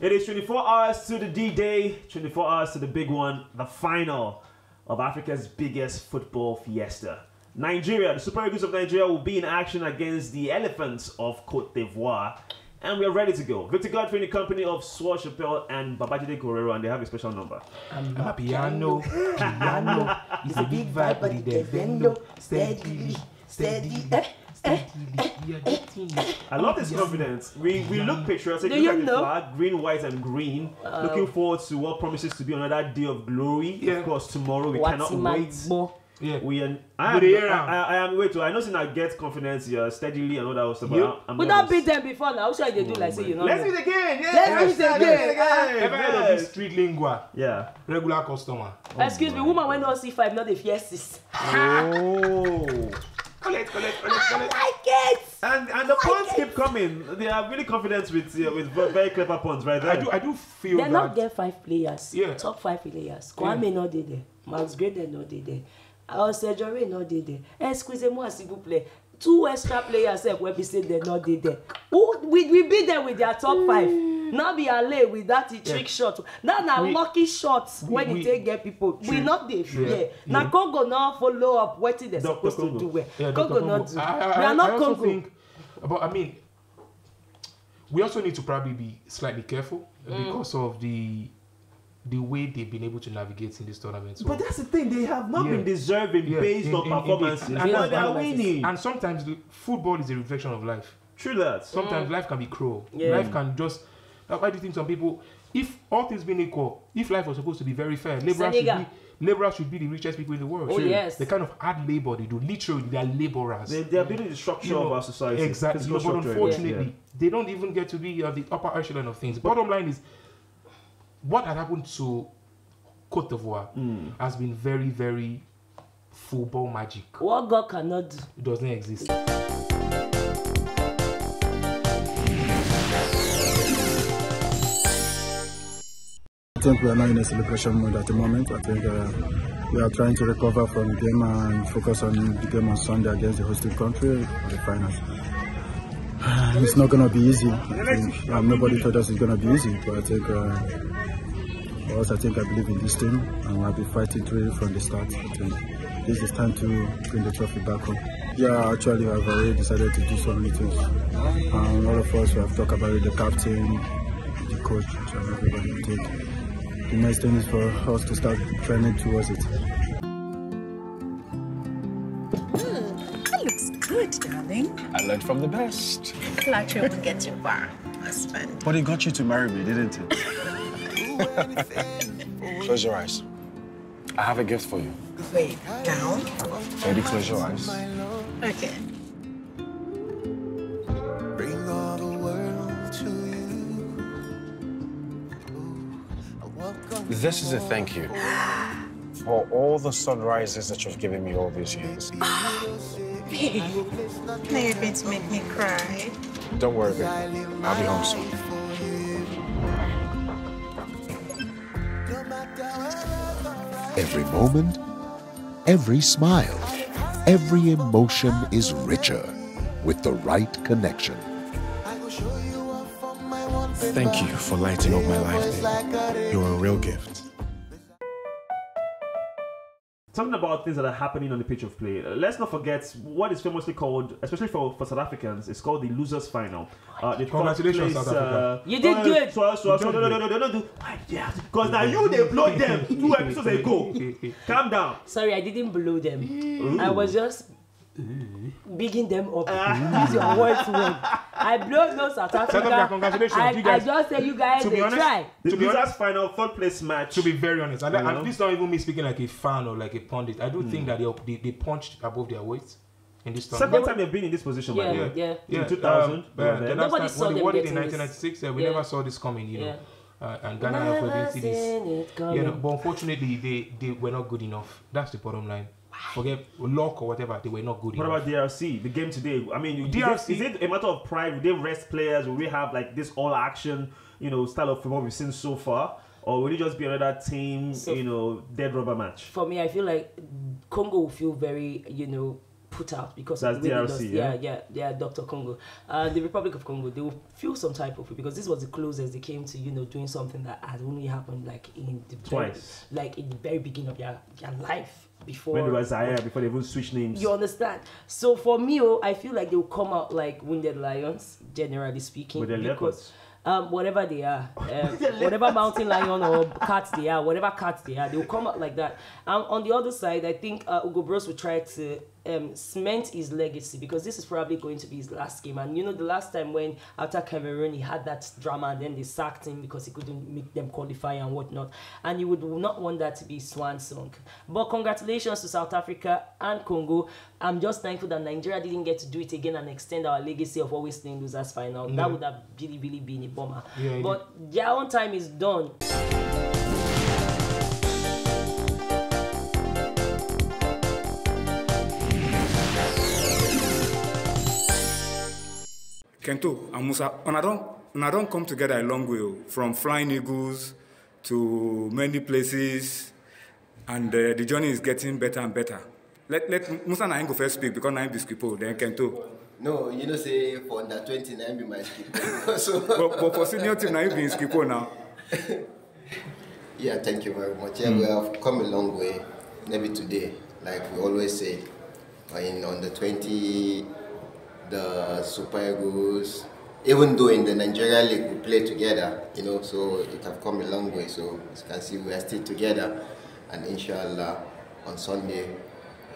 It is 24 hours to the D-Day, 24 hours to the big one, the final of Africa's biggest football fiesta. Nigeria, the Super Eagles of Nigeria will be in action against the Elephants of Cote d'Ivoire. And we are ready to go. Victor Godfrey in the company of Swore Chappelle and Babajide Guerrero, and they have a special number. I'm a piano. It's a big vibe, but it's bendo. Steady. I love this confidence. We look patriotic. Do Look you at the know? flag, green, white, and green. Looking forward to what promises to be another day of glory. Of course, tomorrow we cannot wait. Yeah. I am waiting. I know since I get confidence here steadily and all that stuff. We don't beat them before now. How they do like say you know? Let's meet again. Yeah. Let's meet again. Ever heard of this street lingua? Yeah. Regular customer. Excuse me, woman when not C5, not the fiercest. Oh. Collect. I like it. And the puns keep coming. They are really confident with very clever puns right there. I do feel They're not get 5 players. Yeah. Top 5 players. Kwame not did there. Max Grader not did there. Sejore not did there. Excusez-moi s'il vous plaît. 2 extra players where we say they not did there. We beat them with their top 5. Now be allay with that trick shot. That now lucky shots when you take get people. We not the fear. Now Congo now follow up what they're supposed to do. Congo not do. We are not Congo. But I mean, we also need to probably be slightly careful because of the way they've been able to navigate in this tournament. So, but that's the thing, they have not been deserving based on performances. And they are winning. And sometimes football is a reflection of life. True that. Sometimes life can be cruel. Life can just... Why do you think some people... If all things being equal, if life was supposed to be very fair, laborers should be the richest people in the world. Oh, yes. The kind of hard labor they do, literally, they are laborers. They are building the structure of our society. Exactly. But unfortunately, they don't even get to be the upper echelon of things. Bottom line is, what had happened to Cote d'Ivoire has been very, very football magic. What God cannot do. It doesn't exist. I think we are not in a celebration mode at the moment. I think we are trying to recover from the game and focus on the game on Sunday against the hosting country for the finals. It's not going to be easy. I think nobody told us it's going to be easy, but I think for us, I believe in this team and we'll be fighting through it from the start. I think this is time to bring the trophy back home. Yeah, actually, I've already decided to do so many things. All of us, we have talked about it, the captain, the coach, so everybody will take. The next thing is for us to start training towards it. That looks good, darling. I learned from the best. Glad you will get your bar, husband. But it got you to marry me, didn't it? Close your eyes. I have a gift for you. Wait, down? Baby, close your eyes. Okay. Bring all the world to you. This is a thank you for all the sunrises that you've given me all these years. Babe, now you're going to make me cry. Don't worry, baby. I'll be home soon. Every moment, every smile, every emotion is richer with the right connection. Thank you for lighting up my life, baby. You're a real gift. Talking about things that are happening on the pitch of play, let's not forget what is famously called, especially for South Africans, it's called the Losers Final. Congratulations, South Africa. You did good. No. Yeah, because now you they blow them 2 episodes ago. Calm down. Sorry, I didn't blow them. I was just bigging them up. Use your words well. I blow no South Africa. Congratulations. I just say you guys to be honest, try. The Losers Final 3rd place match. To be very honest, and this is not even me speaking like a fan or like a pundit. I do think that they punched above their weight in this tournament. Second time they've been in this position, by the way. Yeah. In 2000. Nobody saw them what did in getting 1996? We never saw this coming, you know. And Ghana didn't see this. But unfortunately, they were not good enough. That's the bottom line. Forget luck or whatever, they were not good enough. What about DRC? The game today. I mean, DRC, is it a matter of pride? Will they rest players? Will we have like this all action, style of football we've seen so far? Or will it just be another team, dead rubber match? For me, I feel like Congo will feel very, put out because That's of the way they DRC, lost. Yeah, Dr. Congo. The Republic of Congo, they will feel some type of it because this was the closest they came to, doing something that had only happened like in the Twice. in the very beginning of their life before. When they were Zaire, before they even switch names. You understand? So for me, I feel like they will come out like wounded lions, generally speaking. With the leopards. Whatever they are, whatever mountain lion or cats they are, whatever cats they are, they will come out like that. On the other side, I think Ugo Bros will try to cement his legacy because this is probably going to be his last game. And the last time when after Cameroon he had that drama and then they sacked him because he couldn't make them qualify and whatnot. And you would not want that to be swan song. But congratulations to South Africa and Congo. I'm just thankful that Nigeria didn't get to do it again and extend our legacy of always playing losers final. That would have really, really been a bummer. Yeah, but their own time is done. Kento and Musa, I don't come together a long way, from Flying Eagles to many places, and the journey is getting better and better. Let Musa and I go first speak because I'm the skipper, then Kento. No, say for under 29 be my skipper. So but for senior team, now you being skipper now. Yeah, thank you very much. Yeah, we have come a long way. Maybe today, like we always say, on the 20. The Super Eagles, even though in the Nigeria League we play together, so it have come a long way. So as you can see, we are still together, and inshallah on Sunday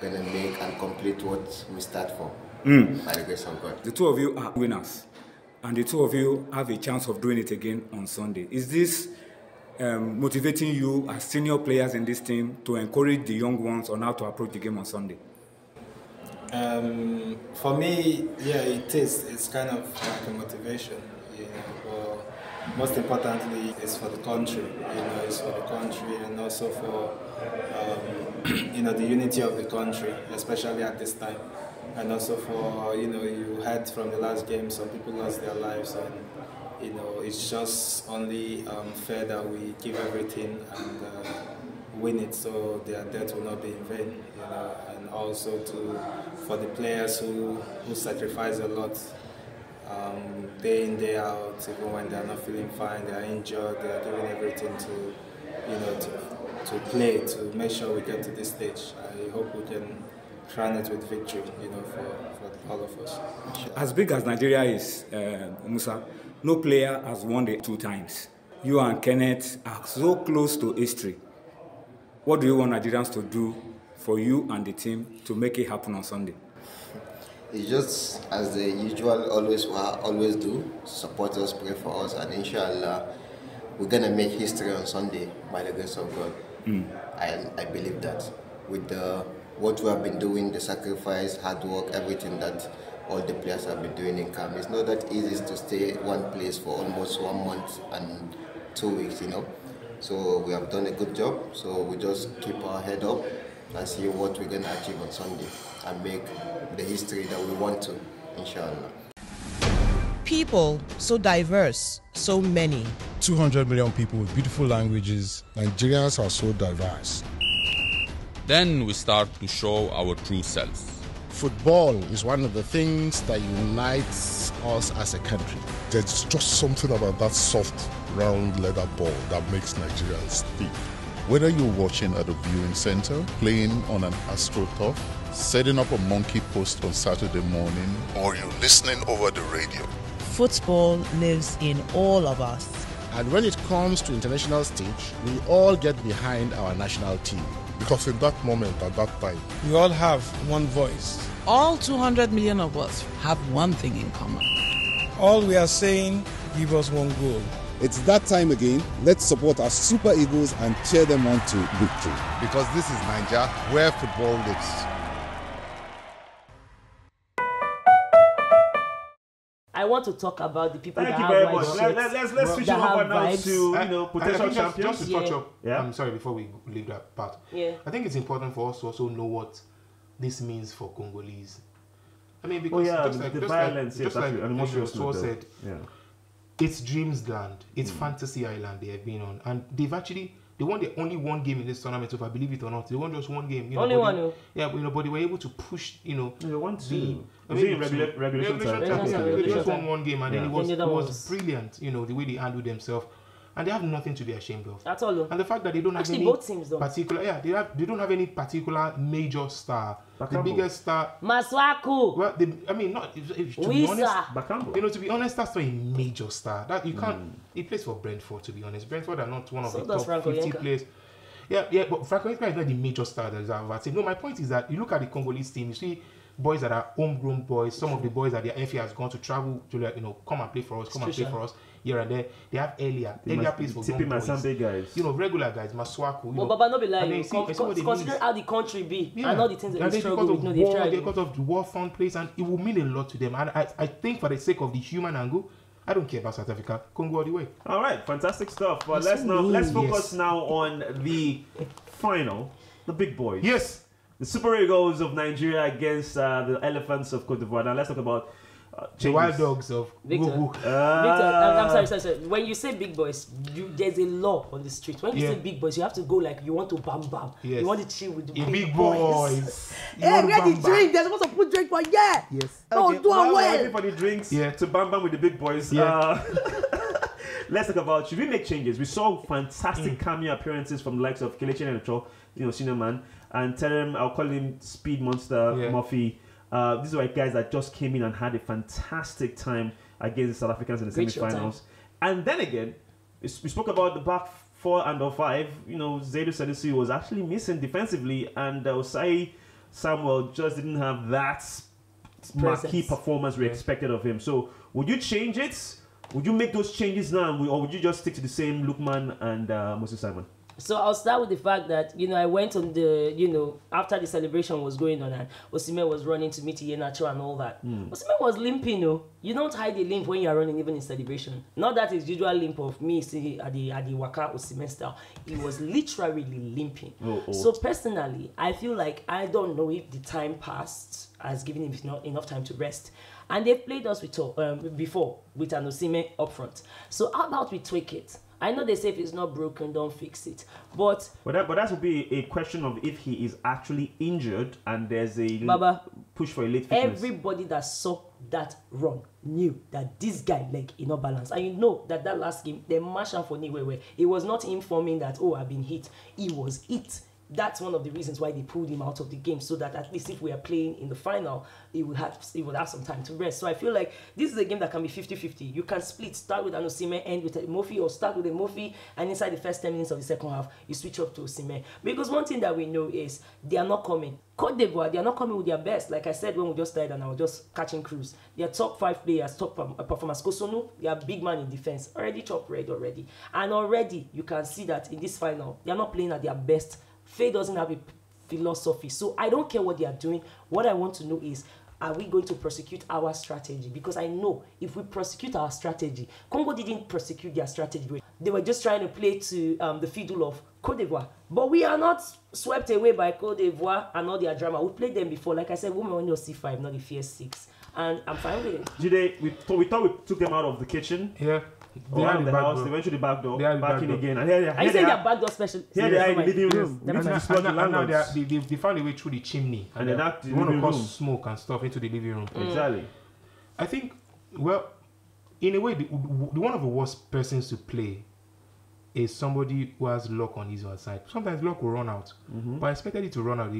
we're gonna make and complete what we start for by the grace of God. The two of you are winners, and the two of you have a chance of doing it again on Sunday. Is this motivating you as senior players in this team to encourage the young ones on how to approach the game on Sunday? For me, yeah, it is. It's kind of like a motivation, but most importantly, it's for the country. It's for the country and also for the unity of the country, especially at this time, and also for you heard from the last game, some people lost their lives, and it's just only fair that we give everything and win it, so their death will not be in vain, and also for the players who sacrifice a lot day in, day out, even when they're not feeling fine, they're injured, they're doing everything to play, to make sure we get to this stage. I hope we can crown it with victory, for all of us. As big as Nigeria is, Musa, no player has won it 2 times. You and Kenneth are so close to history. What do you want Nigerians to do for you and the team to make it happen on Sunday? It's just as the usual always do, support us, pray for us, and inshallah we're gonna make history on Sunday by the grace of God. I believe that with what we have been doing, the sacrifice, hard work, everything that all the players have been doing in camp, it's not that easy to stay one place for almost 1 month and 2 weeks, So we have done a good job, so we just keep our head up and see what we're going to achieve on Sunday and make the history that we want to, inshallah. People so diverse, so many. 200 million people with beautiful languages. Nigerians are so diverse. Then we start to show our true selves. Football is one of the things that unites us as a country. There's just something about that soft, round leather ball that makes Nigerians speak. Whether you're watching at a viewing center, playing on an AstroTurf, setting up a monkey post on Saturday morning, or you're listening over the radio, football lives in all of us. And when it comes to international stage, we all get behind our national team. Because in that moment, at that time, we all have one voice. All 200 million of us have one thing in common. All we are saying, give us one goal. It's that time again. Let's support our Super Eagles and cheer them on to victory. Because this is Nigeria, where football lives. I want to talk about the people Thank that you have very much. Let's switch it over now to potential champions. Just to touch up. I'm sorry, before we leave that part. Yeah. I think it's important for us to also know what this means for Congolese. I mean, because the violence, just like Joshua said, yeah. It's dreams land, it's fantasy island they have been on, and they've They won the only one game in this tournament, if I believe it or not. They won just one game. Only one. Yeah, but they were able to push. They won two. Regulation time. They just won one game, and then it was brilliant. The way they handled themselves. And they have nothing to be ashamed of. That's all. And the fact that they don't have any particular, they don't have any particular major star. The biggest star, Maswaku. Well, to be honest, that's not a major star. That you can't. He plays for Brentford. To be honest, Brentford are not one of the top 50 players. Yeah, but Franco Yenka is not the major star that is our team. No, my point is that you look at the Congolese team, you see boys that are homegrown boys. Some of the boys that their FA has gone to travel to come and play for us. Here and there, they have Elia plays for young boys. Guys. Regular guys, Maswaku. But Baba, no be like consider how the country be and all the things that they struggle with. Because of the war fund place, and it will mean a lot to them. And I think for the sake of the human angle, I don't care about South Africa. Congo all the way. All right, fantastic stuff. But let's focus now on the final, the big boys. Yes, the Super Eagles of Nigeria against the Elephants of Cote d'Ivoire. Now let's talk about the Wild Dogs of Victor. I'm sorry. When you say big boys, there's a law on the street. When you say big boys, you have to go like you want to bam. Yes. You want to chill with the big boys. Hey, get the drink. They're supposed to put drink for Yes. Okay. Do well. Waiting for the drinks to bam with the big boys. Yeah. Let's talk about, should we make changes? We saw fantastic cameo appearances from the likes of Kelechi Iheanacho, senior man, and tell him, I'll call him Speed Monster Murphy. These are guys that just came in and had a fantastic time against the South Africans in the semi-finals. And then again, we spoke about the back four and five. Zaidu Sanusi was actually missing defensively, and Osai Samuel just didn't have that marquee performance we expected of him. So would you change it? Would you make those changes now, or would you just stick to the same Lookman and Moses Simon? So I'll start with the fact that, I went on the, after the celebration was going on and Osimhen was running to meet Iheanacho and all that. Osimhen was limping, You don't hide the limp when you're running, even in celebration. Not that his usual limp of me, see, at the Waka Osimhen style. He was literally limping. So personally, I feel like I don't know if the time passed has given him enough time to rest. And they've played us before with an Osimhen up front. So how about we tweak it? I know they say if it's not broken, don't fix it. But that would be a question of if he is actually injured and there's a push for a late fitness. Everybody that saw that run knew that this guy leg is not balanced. And you know that last game, they mashed him for knee where it was not informing that, I've been hit. He was hit. That's one of the reasons why they pulled him out of the game, so that at least if we are playing in the final, he would have some time to rest. So I feel like this is a game that can be 50-50. You can split, start with an Osimhen, end with a Murphy, or start with a Murphy, and inside the first 10 minutes of the second half, you switch up to Osimhen. Because one thing that we know is they are not coming. Cote d'Ivoire, they are not coming with their best. Like I said when we just started and I was just catching cruise. Their top 5 players, top performers, Kosunu, they are big man in defense, already top red already. And already you can see that in this final, they are not playing at their best. Faye doesn't have a philosophy. So I don't care what they are doing. What I want to know is, are we going to prosecute our strategy? Because I know if we prosecute our strategy, Congo didn't prosecute their strategy. They were just trying to play to the fiddle of Cote d'Ivoire. But we are not swept away by Cote d'Ivoire and all their drama. We played them before. Like I said, women only C5, not the fierce 6. And I'm fine with it. Jide, we thought we took them out of the kitchen. Yeah. They had the house. They went to the back door. Back in again. And are you saying they're back door special? Here they are in the living room. And now they found a way through the chimney. And they want to cause smoke and stuff into the living room. Exactly. I think, well, in a way, the one of the worst persons to play is somebody who has luck on his own side. Sometimes luck will run out. But I expected it to run out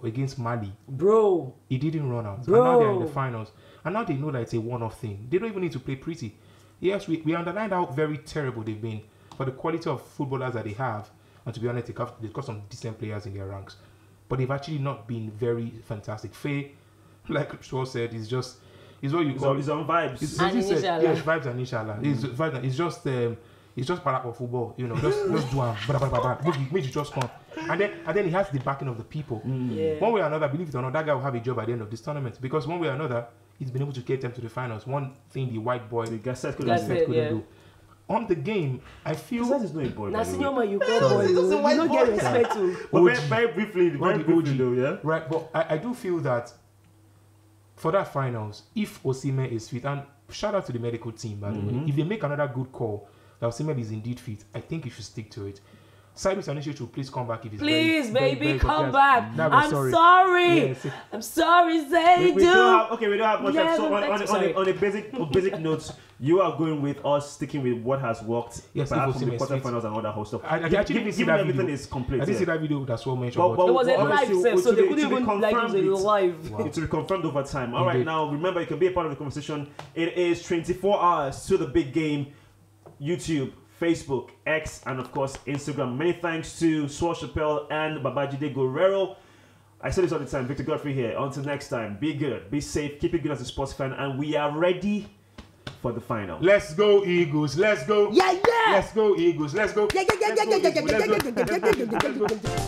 against Mali. Bro. It didn't run out. Bro. And now they're in the finals. And now they know that it's a one-off thing. They don't even need to play pretty. Yes, we underlined how very terrible they've been for the quality of footballers that they have. And to be honest, they've got some decent players in their ranks. But they've actually not been very fantastic. Faye, like Shaw said, is what you call... It's on vibes. Yes, vibes and inshallah. It's just para for football, just do them. Make you just come. And then he has the backing of the people. One way or another, believe it or not, that guy will have a job at the end of this tournament. Because one way or another, he's been able to get them to the finals. One thing the white boy couldn't do. On the game, I feel... This is not a boy. Now, senior you call boy. You don't get respect to... But very briefly though, yeah? Right, but I do feel that for that finals, if Osimhen is fit, and shout out to the medical team, by the way, if they make another good call, that Osimhen is indeed fit, I think you should stick to it. Cyrus Anisha should please come back if he's please, very, baby, very come back. I'm sorry. Yes. I'm sorry, say we don't have much time. So on a basic notes, you are going with us sticking with what has worked. Yes, perhaps from the quarterfinals and all that whole stuff. I actually see that everything video. is complete. I didn't see that video that's well mentioned. It was a live, so they couldn't even like use it live. It will be confirmed over time. All right, now remember you can be a part of the conversation. It is 24 hours to the big game. YouTube, Facebook, X, and of course Instagram. Many thanks to Swat Chappelle and Babajide Guerrero. I say this all the time, Victor Godfrey here. Until next time, be good, be safe, keep it good as a sports fan, and we are ready for the final. Let's go Eagles, let's go. Yeah. Let's go Eagles, let's go. Yeah. Let's go.